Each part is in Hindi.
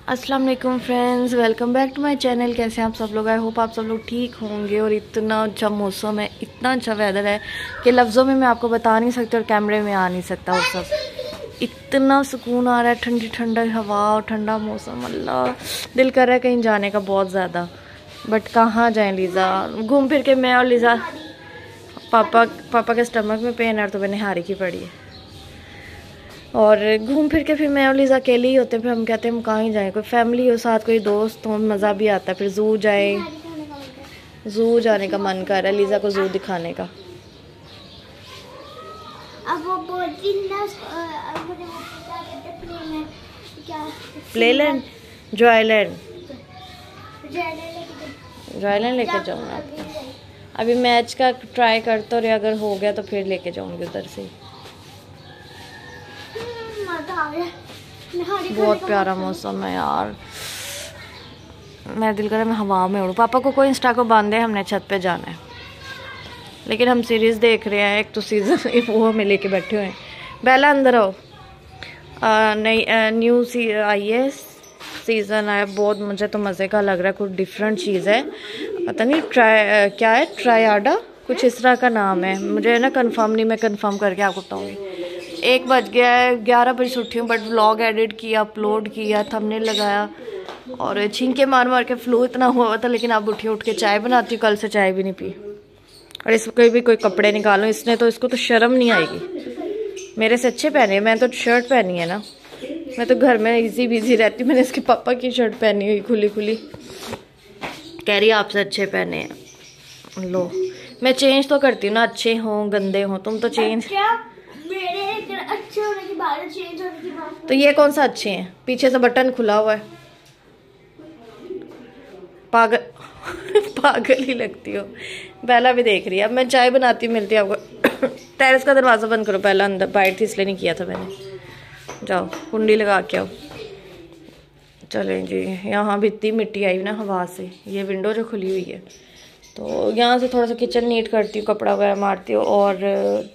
अस्सलाम वालेकुम friends, welcome back to my channel. कैसे हैं आप सब लोग? आई होप आप सब लोग ठीक होंगे। और इतना अच्छा मौसम है, इतना अच्छा वेदर है कि लफ्ज़ों में मैं आपको बता नहीं सकती और कैमरे में आ नहीं सकता। और सब इतना सुकून आ रहा है, ठंडी ठंडी हवा और ठंडा मौसम। अल्लाह, दिल कर रहा है कहीं जाने का बहुत ज़्यादा, बट कहाँ जाएँ लीज़ा? घूम फिर के मैं और लीज़ा, पापा के स्टमक में पेन है तो मैंने हारी की पड़ी है। और घूम फिर के फिर मैं और लीज़ा अकेले ही होते हैं। फिर हम कहते हैं हम कहाँ ही जाएँ, कोई फैमिली हो साथ, कोई दोस्त हो, मज़ा भी आता है। फिर ज़ू जाए, ज़ू जाने का मन कर रहा है लीज़ा को, ज़ू दिखाने का। अब वो बोलती ना प्लेलैंड, जॉयलैंड, जॉयलैंड लेके जाऊँगा आपको। अभी मैच का ट्राई करते और अगर हो गया तो फिर लेके जाऊँगी उधर से। बहुत प्यारा मौसम है यार, मेरा दिल कर रहा है मैं हवा में उड़ूँ। पापा को कोई इंस्टा को बांधे, हमने छत पे जाना है। लेकिन हम सीरीज़ देख रहे हैं, एक तो सीज़न वो हमें लेके बैठे हुए हैं। बेला अंदर आओ, नई न्यू आई है, सीज़न आया। बहुत मुझे तो मज़े का लग रहा है, कुछ डिफरेंट चीज़ है। पता नहीं क्या है, ट्रायाडा कुछ इस तरह का नाम है। मुझे ना कंफर्म नहीं, मैं कंफर्म करके आपको बताऊँगी। 1 बज गया है, 11 बजे उठी हूँ, बट व्लॉग एडिट किया, अपलोड किया, थंबनेल लगाया और छींके मार मार के फ्लू इतना हुआ था। लेकिन अब उठ के चाय बनाती हूँ, कल से चाय भी नहीं पी। और इसको भी कोई कपड़े निकालो, इसको तो शर्म नहीं आएगी। मेरे से अच्छे पहने, मैं तो शर्ट पहनी है ना, मैं तो घर में इजी बिजी रहती हूँ। मैंने इसके पापा की शर्ट पहनी हुई खुली खुली, कह रही आपसे अच्छे पहने हैं। लो, मैं चेंज तो करती हूँ ना, अच्छे हों गंदे हों, तुम तो चेंज मेरे अच्छे होने की बात है, चेंज होने की बात। तो ये कौन सा अच्छे हैं? पीछे से बटन खुला हुआ है, पागल पागल ही लगती हो। बेला भी देख रही है। अब मैं चाय बनाती हूँ, मिलती है आपको। टेरेस का दरवाज़ा बंद करो, पहला अंदर बाहर थी इसलिए नहीं किया था मैंने। जाओ कुंडी लगा के आओ। चलें जी, यहाँ भी इतनी मिट्टी आई ना हवा से, ये विंडो जो खुली हुई है, तो यहाँ से थोड़ा सा किचन नीट करती हूँ, कपड़ा वगैरह मारती हूँ और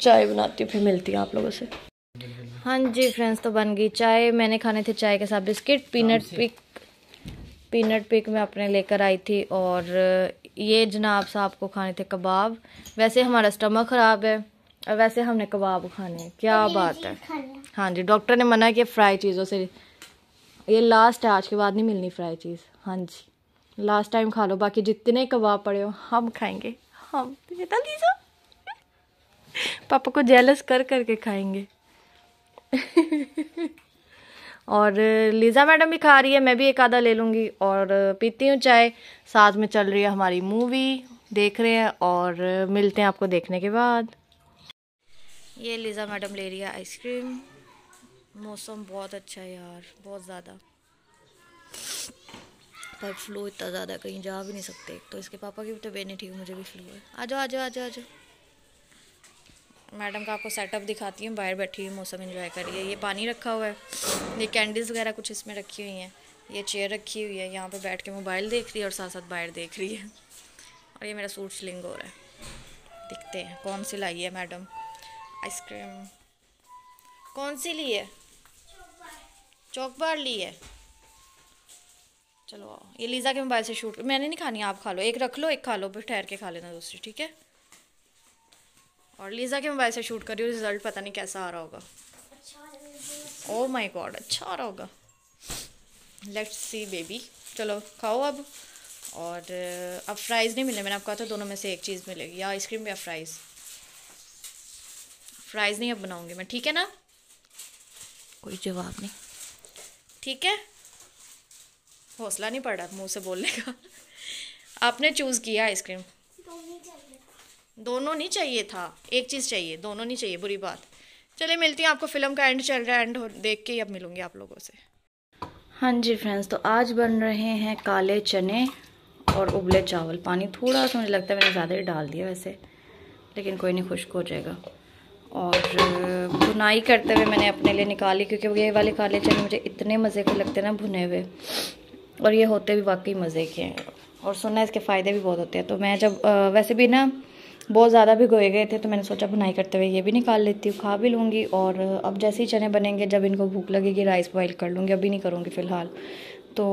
चाय बनाती हूँ। फिर मिलती हूँ आप लोगों से। हाँ जी फ्रेंड्स, तो बन गई चाय। मैंने खाने थे चाय के साथ बिस्किट। पीनट पिक मैं अपने लेकर आई थी। और ये जनाब साहब को खाने थे कबाब। वैसे हमारा स्टमक ख़राब है और वैसे हमने कबाब खाने हैं। क्या बात है। हाँ जी, डॉक्टर ने मना किया फ्राई चीज़ों से, ये लास्ट है, आज के बाद नहीं मिलनी फ्राई चीज़। हाँ जी, लास्ट टाइम खा लो, बाकी जितने कबाब पड़े हो हम खाएंगे। हम लीजा पापा को जेलस कर करके खाएंगे। और लीज़ा मैडम भी खा रही है, मैं भी एक आधा ले लूँगी और पीती हूँ चाय। साथ में चल रही है हमारी मूवी, देख रहे हैं और मिलते हैं आपको देखने के बाद। ये लीज़ा मैडम ले रही है आइसक्रीम। मौसम बहुत अच्छा है यार, बहुत ज़्यादा, पर फ्लू इतना ज़्यादा कहीं जा भी नहीं सकते। तो इसके पापा की भी तबीयत नहीं ठीक, मुझे भी फ्लू है। आ जाओ आ जाओ आ जाओ आ जाओ। मैडम का आपको सेटअप दिखाती हूँ, बाहर बैठी हुई मौसम एंजॉय कर रही है। ये पानी रखा हुआ है, ये कैंडीज़ वगैरह कुछ इसमें रखी हुई हैं, ये चेयर रखी हुई है, यहाँ पे बैठ के मोबाइल देख रही है और साथ साथ बाहर देख रही है। और ये मेरा सूट स्लिंग हो रहा है। दिखते हैं कौन सी लाई है मैडम आइसक्रीम। कौन सी ली है? चौक बार ली है। चलो आओ, ये लीज़ा के मोबाइल से शूट, मैंने नहीं खानी, आप खा लो। एक रख लो, एक खा लो, फिर ठहर के खा लेना दूसरी, ठीक है? और लीज़ा के मोबाइल से शूट कर रही हूँ, रिजल्ट पता नहीं कैसा आ रहा होगा। ओह माय गॉड, अच्छा आ रहा होगा। Let's see baby. चलो खाओ अब। और अब फ्राइज़ नहीं मिले, मैंने आपको कहा था दोनों में से एक चीज़ मिलेगी, या आइसक्रीम या फ्राइज़। फ्राइज़ नहीं अब बनाऊँगी मैं, ठीक है ना? कोई जवाब नहीं, ठीक है? हौसला नहीं पड़ रहा मुँह से बोलने का। आपने चूज़ किया आइसक्रीम। दोनों नहीं चाहिए था, एक चीज़ चाहिए, दोनों नहीं चाहिए, बुरी बात। चलिए मिलती हैं आपको, फिल्म का एंड चल रहा है, एंड देख के ही अब मिलूंगी आप लोगों से। हाँ जी फ्रेंड्स, तो आज बन रहे हैं काले चने और उबले चावल। पानी थोड़ा सा मुझे लगता है मैंने ज़्यादा ही डाल दिया वैसे, लेकिन कोई नहीं, खुश्क हो जाएगा। और भुनाई करते हुए मैंने अपने लिए निकाली, क्योंकि ये वाले काले चने मुझे इतने मज़े के लगते हैं ना भुने हुए, और ये होते भी वाकई मज़े के हैं। और सुनना इसके फ़ायदे भी बहुत होते हैं। तो मैं जब वैसे भी ना बहुत ज़्यादा भिगोए गए थे, तो मैंने सोचा बुनाई करते हुए ये भी निकाल लेती हूँ, खा भी लूँगी। और अब जैसे ही चने बनेंगे, जब इनको भूख लगेगी, राइस बॉईल कर लूँगी, अभी नहीं करूँगी फ़िलहाल। तो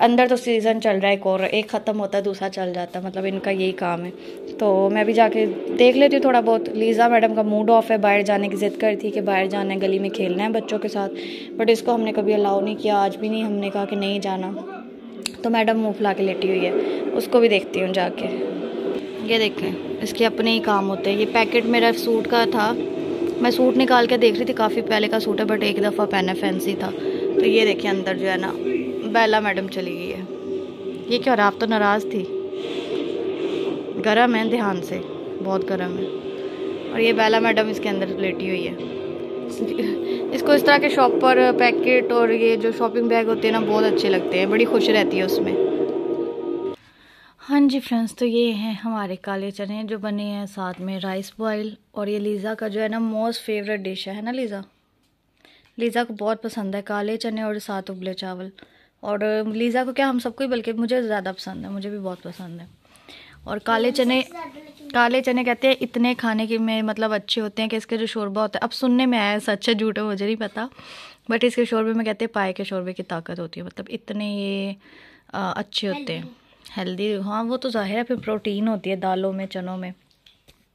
अंदर तो सीज़न चल रहा है, और एक ख़त्म होता है दूसरा चल जाता है, मतलब इनका यही काम है। तो मैं भी जाके देख लेती हूँ थोड़ा बहुत। लीज़ा मैडम का मूड ऑफ है, बाहर जाने की ज़िद कर थी कि बाहर जाना है, गली में खेलना है बच्चों के साथ, बट इसको हमने कभी अलाउ नहीं किया, आज भी नहीं, हमने कहा कि नहीं जाना। तो मैडम मुँह फुला के लेटी हुई है, उसको भी देखती हूँ जाके। ये देखें, इसके अपने ही काम होते हैं। ये पैकेट मेरा सूट का था, मैं सूट निकाल के देख रही थी, काफ़ी पहले का सूट है बट एक दफ़ा पहना, फैंसी था। तो ये देखिए अंदर जो है ना बेला मैडम चली गई है। ये क्या हो रहा, आप तो नाराज़ थी? गरम है, ध्यान से, बहुत गरम है। और ये बेला मैडम इसके अंदर लेटी हुई है। इसको इस तरह के शॉप पर पैकेट और ये जो शॉपिंग बैग होते हैं ना बहुत अच्छे लगते हैं, बड़ी खुश रहती है उसमें। हाँ जी फ्रेंड्स, तो ये हैं हमारे काले चने जो बने हैं, साथ में राइस बॉयल, और ये लीज़ा का जो है ना मोस्ट फेवरेट डिश है ना लीज़ा? लीज़ा को बहुत पसंद है काले चने और साथ उबले चावल। और लीज़ा को क्या, हम सबको ही, बल्कि मुझे ज़्यादा पसंद है, मुझे भी बहुत पसंद है। और काले चने कहते हैं इतने खाने के में मतलब अच्छे होते हैं कि इसके जो शोरबा होता है, अब सुनने में आया, सच है झूठ है मुझे नहीं पता, बट इसके शोरबे में कहते हैं पाए के शोरबे की ताकत होती है, मतलब इतने ये अच्छे होते हैं, हेल्दी। हाँ वो तो जाहिर है, फिर प्रोटीन होती है दालों में, चनों में।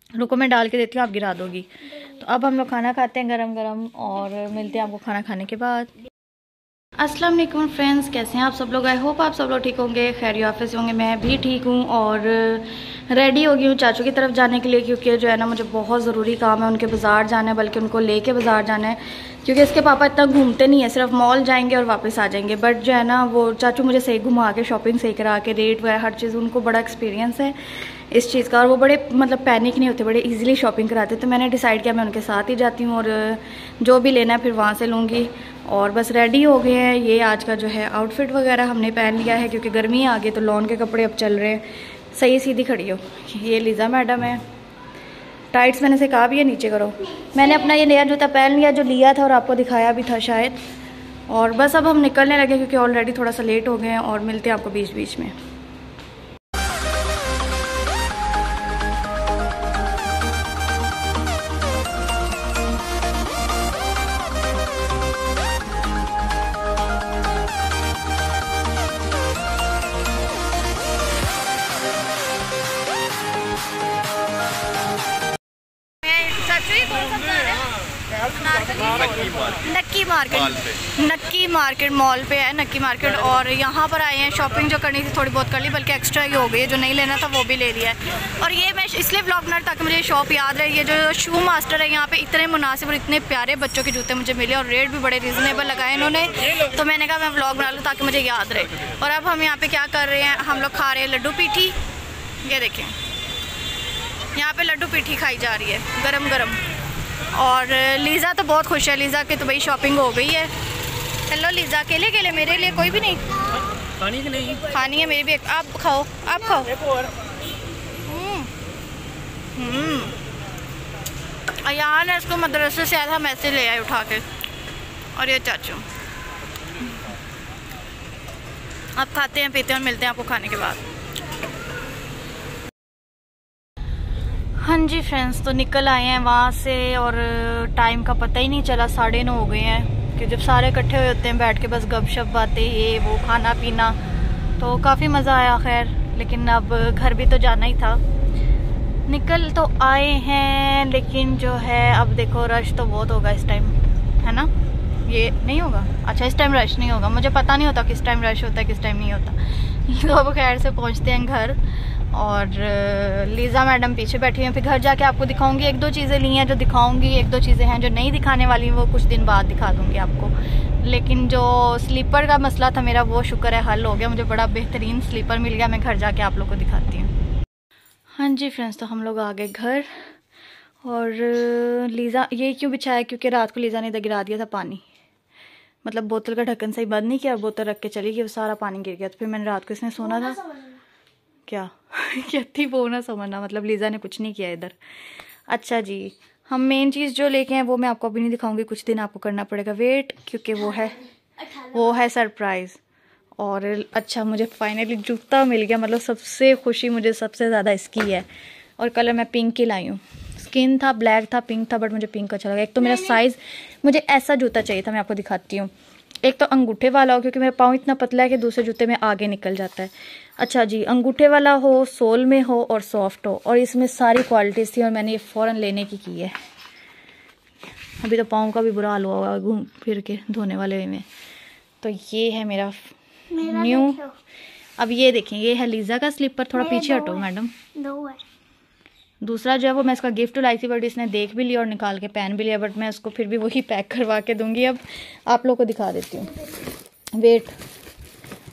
रुको मैं डाल के देती हूँ, आप गिरा दोगी। तो अब हम लोग खाना खाते हैं गरम गरम, और मिलते हैं आपको खाना खाने के बाद। अस्सलाम वालेकुम फ्रेंड्स, कैसे हैं आप सब लोग? आई होप आप सब लोग ठीक होंगे, खैर ऑफिस से होंगे। मैं भी ठीक हूँ और रेडी हो गई हूँ चाचू की तरफ जाने के लिए, क्योंकि जो है ना मुझे बहुत ज़रूरी काम है, उनके बाज़ार जाना है, बल्कि उनको लेके बाज़ार जाना है, क्योंकि इसके पापा इतना घूमते नहीं है, सिर्फ मॉल जाएंगे और वापस आ जाएंगे। बट जो है ना वो चाचू मुझे सही घुमा के, शॉपिंग सही करा के, रेट वगैरह हर चीज़, उनको बड़ा एक्सपीरियंस है इस चीज़ का, और वो बड़े मतलब पैनिक नहीं होते, बड़े इजीली शॉपिंग कराते। तो मैंने डिसाइड किया मैं उनके साथ ही जाती हूँ, और जो भी लेना है फिर वहाँ से लूँगी। और बस रेडी हो गए हैं। ये आज का जो है आउटफिट वगैरह हमने पहन लिया है, क्योंकि गर्मी आ गई तो लॉन के कपड़े अब चल रहे हैं। सही सीधी खड़ी हो। ये लीज़ा मैडम है, टाइट्स मैंने से कहा भी है नीचे करो। मैंने अपना ये नया जूता पहन लिया जो लिया था और आपको दिखाया भी था शायद। और बस अब हम निकलने लगे, क्योंकि ऑलरेडी थोड़ा सा लेट हो गए हैं, और मिलते हैं आपको बीच बीच में। नक्की मार्केट मॉल पे है, नक्की मार्केट। और यहाँ पर आए हैं, शॉपिंग जो करनी थी थोड़ी बहुत कर ली, बल्कि एक्स्ट्रा ही हो गई है, जो नहीं लेना था वो भी ले लिया है। और ये मैं इसलिए व्लॉग बना ताकि मुझे शॉप याद रहे। ये जो शू मास्टर है यहाँ पे इतने मुनासिब और इतने प्यारे बच्चों के जूते मुझे मिले, और रेट भी बड़े रीज़नेबल लगाए इन्होंने, तो मैंने कहा मैं व्लॉग बना लूँ ताकि मुझे याद रहे। और अब हम यहाँ पर क्या कर रहे हैं, हम लोग खा रहे हैं लड्डू पीठी। ये देखें यहाँ पे लड्डू पीठी खाई जा रही है गरम गरम। और लीज़ा तो बहुत खुश है, लीज़ा की तो भाई शॉपिंग हो गई है। हेलो लीज़ा, अकेले अकेले, मेरे लिए कोई भी नहीं खानी? नहीं खानी है मेरी भी, आप खाओ, आप खाओ। अयान है, इसको मदरसे से आया था, मैसे ले आए उठा के। और ये चाचू, अब खाते हैं पीते हैं और मिलते हैं आपको खाने के बाद। हाँ जी फ्रेंड्स, तो निकल आए हैं वहाँ से, और टाइम का पता ही नहीं चला, 9:30 हो गए हैं। कि जब सारे इकट्ठे हुए होते हैं बैठ के बस गपशप बातें, ये वो, खाना पीना, तो काफ़ी मज़ा आया। खैर लेकिन अब घर भी तो जाना ही था। निकल तो आए हैं, लेकिन जो है अब देखो रश तो बहुत होगा इस टाइम, है ना? ये नहीं होगा? अच्छा इस टाइम रश नहीं होगा, मुझे पता नहीं होता किस टाइम रश होता है किस टाइम नहीं होता। तो अब खैर से पहुँचते हैं घर, और लीज़ा मैडम पीछे बैठी हैं। फिर घर जाके आपको दिखाऊंगी, एक दो चीज़ें ली हैं जो दिखाऊंगी, एक दो चीज़ें हैं जो नहीं दिखाने वाली, वो कुछ दिन बाद दिखा दूंगी आपको। लेकिन जो स्लीपर का मसला था मेरा, वो शुक्र है हल हो गया, मुझे बड़ा बेहतरीन स्लीपर मिल गया। मैं घर जाके आप लोग को दिखाती हूँ। हाँ जी फ्रेंड्स, तो हम लोग आ गए घर, और लीज़ा ये क्यों बिछाया, क्योंकि रात को लीज़ा ने इधर गिरा दिया था पानी, मतलब बोतल का ढक्कन सही बंद नहीं किया, बोतल रख के चली गई, वो सारा पानी गिर गया। तो फिर मैंने रात को, इसने सोना था क्या कहती वो ना समझना, मतलब लीज़ा ने कुछ नहीं किया इधर। अच्छा जी, हम मेन चीज़ जो लेके हैं वो मैं आपको अभी नहीं दिखाऊंगी, कुछ दिन आपको करना पड़ेगा वेट, क्योंकि वो है सरप्राइज़। और अच्छा मुझे फाइनली जूता मिल गया, मतलब सबसे खुशी मुझे सबसे ज़्यादा इसकी है। और कलर मैं पिंक ही लाई हूँ, स्किन था ब्लैक था, पिंक था, बट मुझे पिंक अच्छा लगा। एक तो मेरा साइज़, मुझे ऐसा जूता चाहिए था, मैं आपको दिखाती हूँ। एक तो अंगूठे वाला हो, क्योंकि मेरा पाँव इतना पतला है कि दूसरे जूते में आगे निकल जाता है। अच्छा जी, अंगूठे वाला हो, सोल में हो और सॉफ्ट हो, और इसमें सारी क्वालिटीज़ थी और मैंने ये फ़ौरन लेने की है। अभी तो पाँव का भी बुरा हाल हुआ होगा घूम फिर के धोने वाले में। तो ये है मेरा न्यू। अब ये देखें, ये है लीज़ा का स्लीपर। थोड़ा पीछे हटो मैडम। दूसरा जो है वो मैं इसका गिफ्ट लाई थी, बट इसने देख भी लिया और निकाल के पहन भी लिया, बट मैं उसको फिर भी वही पैक करवा के दूंगी। अब आप लोग को दिखा देती हूँ, वेट।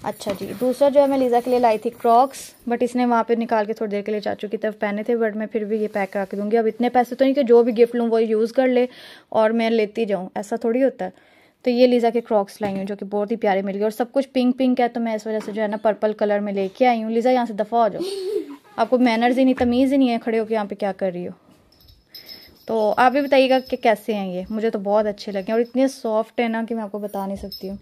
अच्छा जी, दूसरा जो है मैं लीज़ा के लिए लाई थी क्रॉक्स, बट इसने वहाँ पे निकाल के थोड़ी देर के लिए चाचू की तरफ पहने थे, बट मैं फिर भी ये पैक करा के दूंगी। अब इतने पैसे तो नहीं कि जो भी गिफ्ट लूँ वो यूज़ कर ले और मैं लेती जाऊँ, ऐसा थोड़ी होता है। तो ये लीज़ा के क्रॉक्स लाई हूँ जो कि बहुत ही प्यारे मिल गए, और सब कुछ पिंक पिंक है, तो मैं इस वजह से जो है ना पर्पल कलर में लेके आई हूँ। लीज़ा यहाँ से दफ़ा हो जाओ, आपको मैनर्स ही नहीं, तमीज़ ही नहीं है, खड़े होकर यहाँ पे क्या कर रही हो। तो आप भी बताइएगा कि कैसे हैं ये। मुझे तो बहुत अच्छे लगे और इतने सॉफ्ट है ना कि मैं आपको बता नहीं सकती हूँ।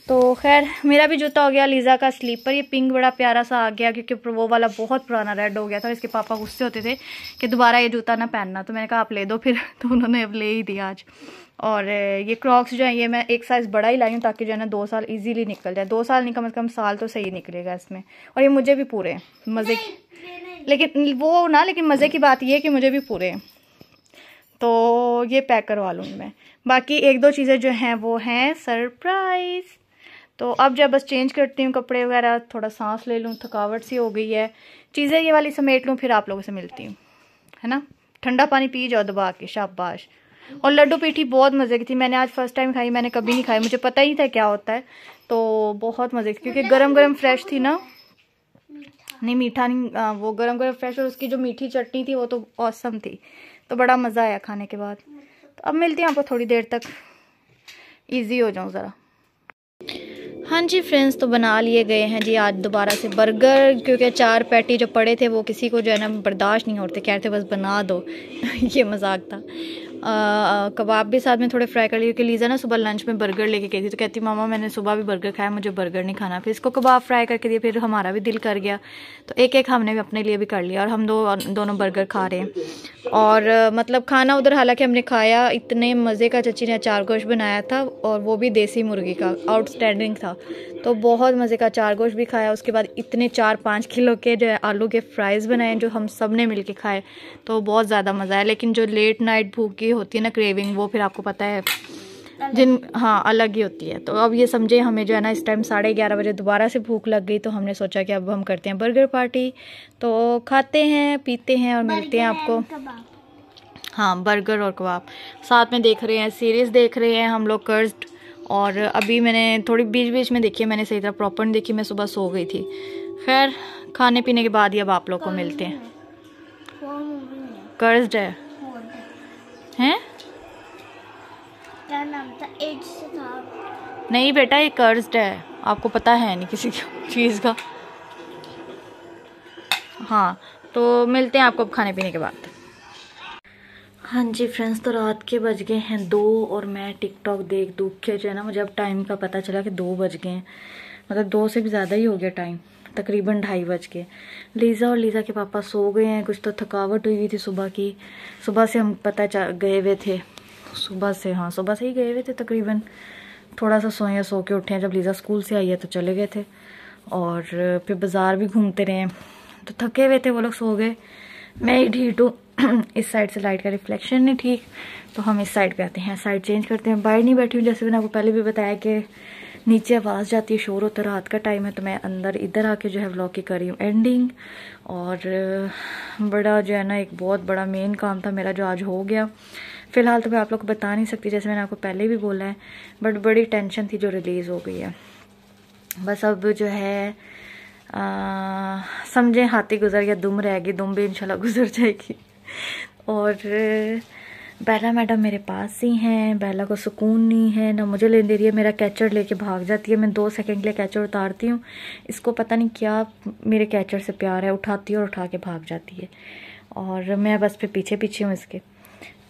तो खैर मेरा भी जूता हो गया लीज़ा का स्लीपर। ये पिंक बड़ा प्यारा सा आ गया, क्योंकि वो वाला बहुत पुराना रेड हो गया था। इसके पापा गुस्से होते थे कि दोबारा ये जूता ना पहनना, तो मैंने कहा आप ले दो फिर, तो उन्होंने अब ले ही दिया आज। और ये क्रॉक्स जो है ये मैं एक साइज़ बड़ा ही लाई हूँ, ताकि जो है ना 2 साल इजीली निकल जाए। 2 साल नहीं, कम से कम साल तो सही निकलेगा इसमें। और ये मुझे भी पूरे हैं, मज़े की, लेकिन वो ना, लेकिन मज़े की बात ये है कि मुझे भी पूरे हैं, तो ये पैक करवा लूँगी मैं। बाकी 1-2 चीज़ें जो हैं वो हैं सरप्राइज़। तो अब जब बस चेंज करती हूँ कपड़े वगैरह, थोड़ा सांस ले लूँ, थकावट सी हो गई है, चीज़ें ये वाली समेट लूँ, फिर आप लोगों से मिलती हूँ, है ना। ठंडा पानी पी जाओ दबा के, शाबाश। और लड्डू पीठी बहुत मज़े की थी, मैंने आज फर्स्ट टाइम खाई, मैंने कभी नहीं खाई, मुझे पता ही था क्या होता है, तो बहुत मज़े की, क्योंकि गरम गरम फ्रेश थी ना। नहीं मीठा नहीं, वो गरम गरम फ्रेश, और उसकी जो मीठी चटनी थी वो तो ऑसम थी, तो बड़ा मज़ा आया खाने के बाद। तो अब मिलती हूँ आपको थोड़ी देर तक, ईजी हो जाऊँ ज़रा। हाँ जी फ्रेंड्स, तो बना लिए गए हैं जी आज दोबारा से बर्गर, क्योंकि 4 पैटी जो पड़े थे वो किसी को जो है ना बर्दाश्त नहीं होते, कहते बस बना दो। ये मजाक था। कबाब भी साथ में थोड़े फ्राई कर लिए, क्योंकि लीज़ा ना सुबह लंच में बर्गर लेके गई थी, तो कहती मामा मैंने सुबह भी बर्गर खाया, मुझे बर्गर नहीं खाना। फिर इसको कबाब फ्राई करके दिए, फिर हमारा भी दिल कर गया, तो एक एक हमने भी अपने लिए भी कर लिया, और हम दोनों बर्गर खा रहे हैं। और मतलब खाना उधर हालांकि हमने खाया, इतने मज़े का चची ने अचार गोश्त बनाया था, और वो भी देसी मुर्गी का, आउटस्टैंडिंग था, तो बहुत मज़े का अचार गोश्त भी खाया। उसके बाद इतने 4-5 किलो के जो है आलू के फ्राइज़ बनाए, जो हम सब ने मिल के खाए, तो बहुत ज़्यादा मज़ा आया। लेकिन जो लेट नाइट भूख की होती है ना क्रेविंग, वो फिर आपको पता है हाँ अलग ही होती है। तो अब ये समझे हमें जो है ना इस टाइम 11:30 बजे दोबारा से भूख लग गई, तो हमने सोचा कि अब हम करते हैं बर्गर पार्टी। तो खाते हैं पीते हैं और मिलते हैं आपको। हाँ बर्गर और कबाब साथ में देख रहे हैं, सीरीज़ देख रहे हैं हम लोग कर्स्ड। और अभी मैंने थोड़ी बीच बीच में देखी है, मैंने सही तरह प्रॉपर नहीं देखी, मैं सुबह सो गई थी। खैर खाने पीने के बाद ही अब आप लोग को मिलते हैं। कर्स्ड है हैं? क्या नाम था? एज से था। नहीं बेटा ये कर्स्ड है, आपको पता है नहीं किसी चीज़ का। हाँ तो मिलते हैं आपको अब खाने पीने के बाद। हाँ जी फ्रेंड्स, तो रात के बज गए हैं 2 और मैं टिकटॉक देख के जो है ना मुझे अब टाइम का पता चला कि 2 बज गए हैं, मतलब 2 से भी ज़्यादा ही हो गया टाइम, तकरीबन 2:30 बज गए। लीज़ा और लीज़ा के पापा सो गए हैं, कुछ तो थकावट हुई थी सुबह की। सुबह से हम गए हुए थे, सुबह से ही गए हुए थे तकरीबन। थोड़ा सा सोए सो के उठे हैं, जब लीज़ा स्कूल से आई है तो चले गए थे, और फिर बाज़ार भी घूमते रहे, तो थके हुए थे वो लोग, सो गए। मैं ही ढीठ हूँ। इस साइड से लाइट का रिफ्लेक्शन नहीं ठीक, तो हम इस साइड पे आते हैं, साइड चेंज करते हैं। बाहर नहीं बैठी हूँ, जैसे मैंने आपको पहले भी बताया कि नीचे आवाज़ जाती है, शोर होता है, रात का टाइम है, तो मैं अंदर इधर आके जो है व्लॉग की कर रही हूँ एंडिंग। और बड़ा जो है ना एक बहुत बड़ा मेन काम था मेरा जो आज हो गया। फ़िलहाल तो मैं आप लोग को बता नहीं सकती, जैसे मैंने आपको पहले भी बोला है, बट बड़ी टेंशन थी जो रिलीज़ हो गई है। बस अब जो है समझे हाथी गुजर गया, दुम रह गई, दुम भी इंशाल्लाह गुजर जाएगी। और बेला मैडम मेरे पास ही हैं, बेला को सुकून नहीं है, ना मुझे लेने दे रही है, मेरा कैचर लेके भाग जाती है। मैं 2 सेकंड के लिए कैचर उतारती हूँ, इसको पता नहीं क्या मेरे कैचर से प्यार है, उठाती है और उठा के भाग जाती है, और मैं बस पे पीछे पीछे हूँ इसके।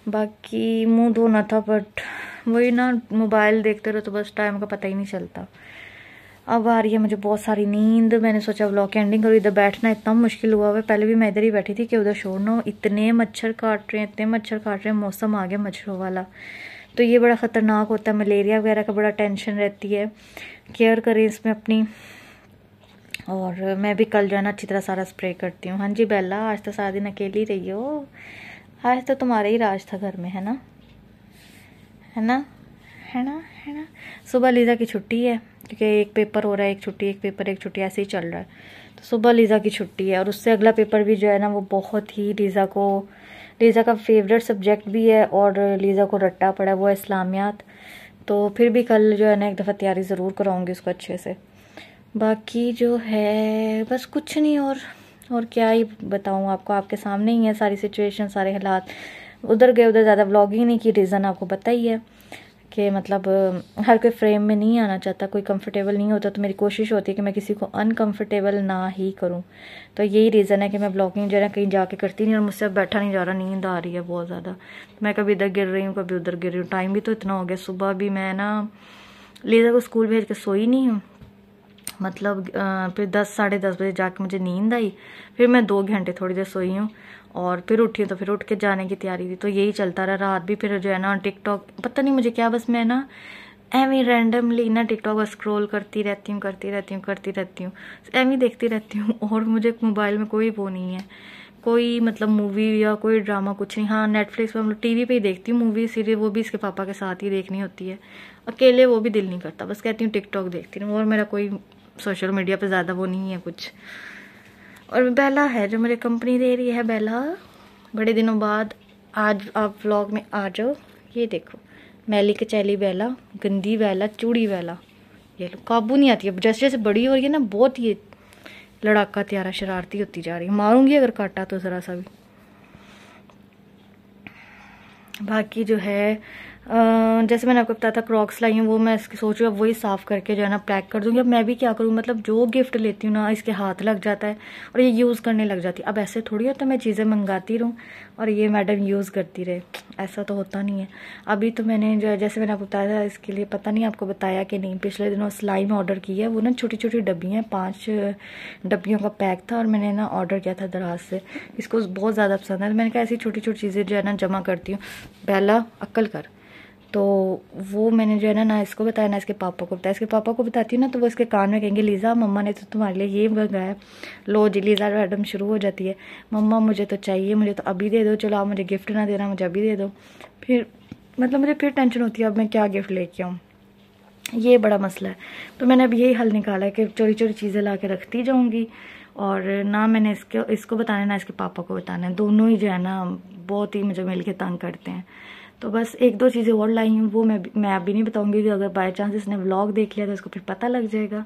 बाकी मुंह धोना था, बट वही ना मोबाइल देखते रहो तो बस टाइम का पता ही नहीं चलता। अब आ रही है मुझे बहुत सारी नींद, मैंने सोचा व्लॉग की एंडिंग करूँ। इधर बैठना इतना मुश्किल हुआ है, पहले भी मैं इधर ही बैठी थी कि उधर शोर ना हो, इतने मच्छर काट रहे हैं, इतने मच्छर काट रहे हैं, मौसम आ गया मच्छरों वाला, तो ये बड़ा ख़तरनाक होता है, मलेरिया वगैरह का बड़ा टेंशन रहती है। केयर करें इसमें अपनी। और मैं भी कल जो है ना अच्छी तरह सारा स्प्रे करती हूँ। हाँ जी बेला, आज तो सारा दिन अकेली रही हो, आज तो तुम्हारा ही राज था घर में, है ना, है ना, है ना, है ना। सुबह लीज़ा की छुट्टी है क्योंकि एक पेपर हो रहा है, एक छुट्टी, एक पेपर, एक छुट्टी, ऐसे ही चल रहा है। तो सुबह लीज़ा की छुट्टी है और उससे अगला पेपर भी जो है ना वो बहुत ही लीज़ा का फेवरेट सब्जेक्ट भी है और लीज़ा को रट्टा पड़ा है, वो है इस्लामियात। तो फिर भी कल जो है ना एक दफ़ा तैयारी ज़रूर कराऊंगी उसको अच्छे से। बाकी जो है बस कुछ नहीं, और क्या ही बताऊँ आपको, आपके सामने ही है सारी सिचुएशन, सारे हालात। उधर गए, उधर ज़्यादा व्लॉगिंग नहीं की, रीज़न आपको पता ही है कि मतलब हर कोई फ्रेम में नहीं आना चाहता, कोई कंफर्टेबल नहीं होता। तो मेरी कोशिश होती है कि मैं किसी को अनकंफर्टेबल ना ही करूं। तो यही रीज़न है कि मैं ब्लॉगिंग जो है ना कहीं जाके करती नहीं, और मुझसे अब बैठा नहीं जा रहा, नींद आ रही है बहुत ज़्यादा। मैं कभी इधर गिर रही हूँ, कभी उधर गिर रही हूँ। टाइम भी तो इतना हो गया, सुबह भी मैं ना लीज़ा को स्कूल भेज के सोई नहीं हूँ, मतलब फिर 10 साढ़े 10 बजे जाके मुझे नींद आई, फिर मैं 2 घंटे थोड़ी देर सोई हूँ और फिर उठी हूँ। तो फिर उठ के जाने की तैयारी थी, तो यही चलता रहा रात भी। फिर जो है ना टिकटॉक, पता नहीं मुझे क्या, बस मैं ना एवं रैंडमली ना टिकटॉक बस स्क्रॉल करती रहती हूँ, एवं देखती रहती हूँ। और मुझे मोबाइल में कोई वो नहीं है, कोई मतलब मूवी या कोई ड्रामा कुछ नहीं। हाँ नेटफ्लिक्स पर हम लोग टीवी पे ही देखती हूँ मूवी सीरीज, वो भी इसके पापा के साथ ही देखनी होती है, अकेले वो भी दिल नहीं करता, बस कहती हूँ टिकटॉक देखती हूँ। और मेरा कोई सोशल मीडिया पे ज़्यादा वो नहीं है कुछ। और बेला है जो मुझे कंपनी दे रही है। बेला बड़े दिनों बाद आज आप व्लॉग में आ जाओ। ये देखो मैली कचैली बेला, गंदी बेला, चूड़ी बेला, ये लो, काबू नहीं आती है। जैसे जैसे बड़ी हो रही है ना बहुत ये लड़ाका त्यारा शरारती होती जा रही है, मारूंगी अगर काटा तो ज़रा सा भी। बाकी जो है जैसे मैंने आपको बताया था क्रॉक्स लाई हूँ, वो मैं इसकी सोच रही हूँ अब वही साफ़ करके जो है ना पैक कर दूँगी। अब मैं भी क्या करूँ, मतलब जो गिफ्ट लेती हूँ ना इसके हाथ लग जाता है और ये यूज़ करने लग जाती है। अब ऐसे थोड़ी होता है मैं चीज़ें मंगाती रहूँ और ये मैडम यूज़ करती रहे, ऐसा तो होता नहीं है। अभी तो मैंने जो है जैसे मैंने आपको बताया था, इसके लिए पता नहीं आपको बताया कि नहीं, पिछले दिनों स्लाइम ऑर्डर की है। वो ना छोटी छोटी डब्बी हैं, 5 डब्बियों का पैक था और मैंने ना ऑर्डर किया था दराज से। इसको बहुत ज़्यादा पसंद है, मैंने कहा ऐसी छोटी छोटी चीज़ें जो है ना जमा करती हूँ। पहला अक्ल कर, तो वो मैंने जो है ना इसको बताया ना इसके पापा को बताया। इसके पापा को बताती हूँ ना तो वो इसके कान में कहेंगे लीज़ा मम्मा ने तो तुम्हारे लिए ये मंगाया। लो जी लीज़ा मैडम शुरू हो जाती है, मम्मा मुझे तो चाहिए, मुझे तो अभी दे दो, चलो आप मुझे गिफ्ट ना देना, मुझे अभी दे दो। फिर मतलब मुझे फिर टेंशन होती है अब मैं क्या गिफ्ट लेके आऊँ, ये बड़ा मसला है। तो मैंने अब यही हल निकाला है कि चोरी चोरी चीज़ें ला के रखती जाऊँगी और ना मैंने इसको बताना ना इसके पापा को बताना है। दोनों ही जो है ना बहुत ही मुझे मिल के तंग करते हैं। तो बस 1-2 चीज़ें और लाई हूँ, वो मैं अभी नहीं बताऊँगी कि अगर बाय चांस इसने व्लॉग देख लिया तो इसको फिर पता लग जाएगा।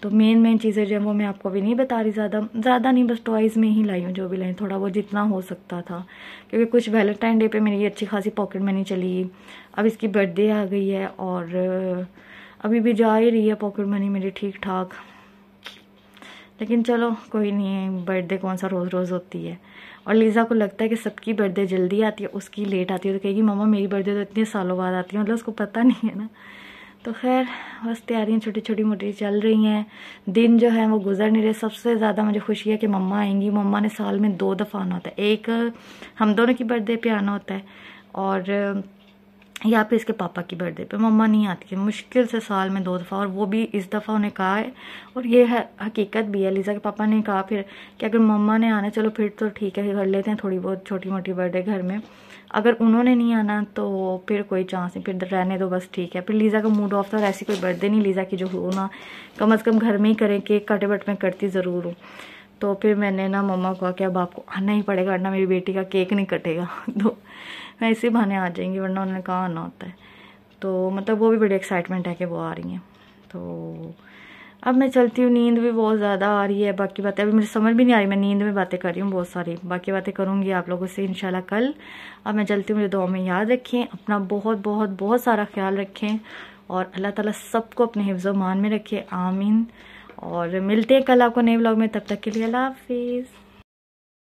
तो मेन चीज़ें जो है वो मैं आपको अभी नहीं बता रही, ज़्यादा नहीं, बस टॉयज़ में ही लाई हूँ जो भी लाई, थोड़ा वो जितना हो सकता था। क्योंकि कुछ वैलेंटाइन डे पे मेरी अच्छी खासी पॉकेट मनी चली, अब इसकी बर्थडे आ गई है और अभी भी जा ही रही है पॉकेट मनी मेरी ठीक ठाक। लेकिन चलो कोई नहीं है, बर्थडे कौन सा रोज़ रोज़ होती है। और लीज़ा को लगता है कि सबकी बर्थडे जल्दी आती है, उसकी लेट आती है। तो कहेगी मम्मा मेरी बर्थडे तो इतने सालों बाद आती है, मतलब उसको पता नहीं है ना। तो खैर बस तैयारियाँ छोटी छोटी मोटी चल रही हैं, दिन जो है वो गुजर नहीं रहे। सबसे ज़्यादा मुझे खुशी है कि मम्मा आएंगी। मम्मा ने साल में 2 दफ़ा आना होता है, एक हम दोनों की बर्थडे पे आना होता है और या फिर इसके पापा की बर्थडे पे। मम्मा नहीं आती है मुश्किल से साल में 2 दफ़ा, और वो भी इस दफ़ा उन्हें कहा है और ये है हकीकत भी है। लीज़ा के पापा ने कहा फिर कि अगर मम्मा ने आना चलो फिर तो ठीक है कर लेते हैं थोड़ी बहुत छोटी मोटी बर्थडे घर में, अगर उन्होंने नहीं आना तो फिर कोई चांस नहीं, फिर रहने दो बस ठीक है। फिर लीज़ा का मूड ऑफ था और ऐसी कोई बर्थडे नहीं लीज़ा की जो हो ना, कम से कम घर में ही करें, केक काटे बट मैं करती ज़रूर हूँ। तो फिर मैंने ना मम्मा को कहा कि अब आपको आना ही पड़ेगा वरना मेरी बेटी का केक नहीं कटेगा। तो मैं इसी बहाने आ जाएंगी, वरना उन्होंने कहा आना होता है। तो मतलब वो भी बड़ी एक्साइटमेंट है कि वो आ रही हैं। तो अब मैं चलती हूँ, नींद भी बहुत ज़्यादा आ रही है। बाकी बातें अभी मुझे समझ भी नहीं आ रही, मैं नींद में बातें कर रही हूँ बहुत सारी, बाकी बातें करूँगी आप लोगों से इंशाल्लाह कल। अब मैं चलती हूँ, मुझे दुआ में याद रखें, अपना बहुत बहुत बहुत सारा ख्याल रखें और अल्लाह ताला सबको अपने हिफ्ज़ व मान में रखे, आमीन। और मिलते हैं कल आपको नए व्लॉग में, तब तक के लिए अल्लाह हाफिज़।